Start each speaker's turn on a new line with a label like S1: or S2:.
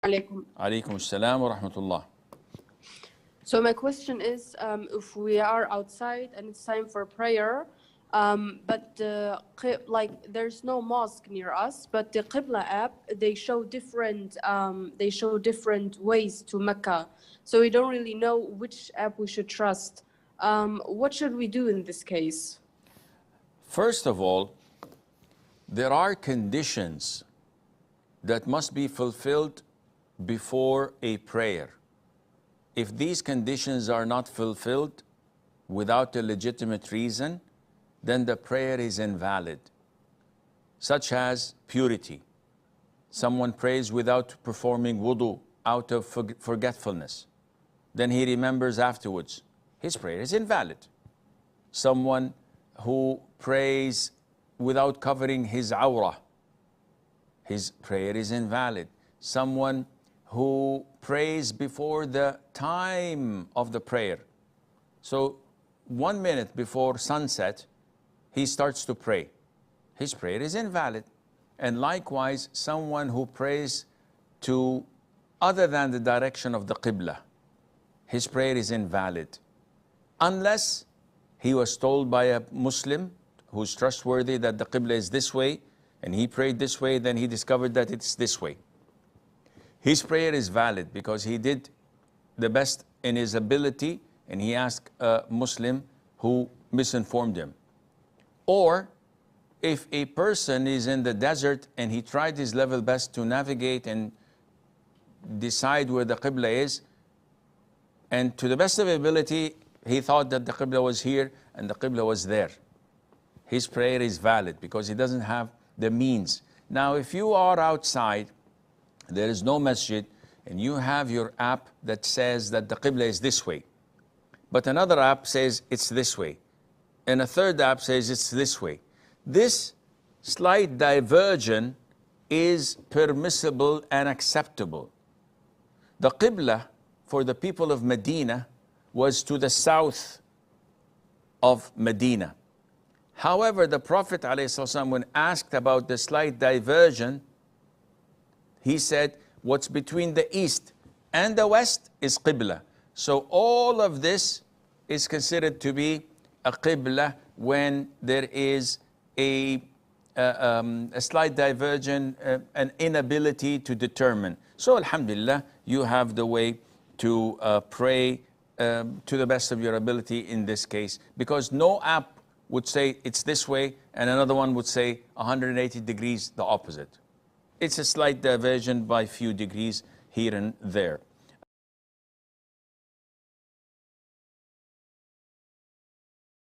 S1: Alaikum.
S2: Alaikum assalam wa rahmatullah.
S1: So my question is, if we are outside and it's time for prayer, but like there's no mosque near us, but the qiblah app they show different ways to Mecca, so we don't really know which app we should trust. What should we do in this case?
S2: First of all, there are conditions that must be fulfilled before a prayer. If these conditions are not fulfilled without a legitimate reason, then the prayer is invalid, such as purity. Someone prays without performing wudu out of forgetfulness. Then he remembers afterwards. His prayer is invalid. Someone who prays without covering his awrah, his prayer is invalid. Someone who prays before the time of the prayer. So 1 minute before sunset, he starts to pray. His prayer is invalid. And likewise, someone who prays to other than the direction of the qiblah, his prayer is invalid. Unless he was told by a Muslim who's trustworthy that the qiblah is this way, and he prayed this way, then he discovered that it's this way. His prayer is valid because he did the best in his ability and he asked a Muslim who misinformed him. Or if a person is in the desert and he tried his level best to navigate and decide where the qiblah is, and to the best of his ability, he thought that the qiblah was here and the qiblah was there. His prayer is valid because he doesn't have the means. Now, if you are outside, there is no masjid, and you have your app that says that the qiblah is this way, but another app says it's this way, and a third app says it's this way. This slight diversion is permissible and acceptable. The qiblah for the people of Medina was to the south of Medina. However, the Prophet ﷺ, when asked about the slight diversion, he said, what's between the east and the west is qiblah. So all of this is considered to be a qiblah when there is a slight diversion, an inability to determine. So alhamdulillah, you have the way to pray to the best of your ability in this case, because no app would say it's this way and another one would say 180 degrees the opposite. It's a slight diversion by few degrees here and there.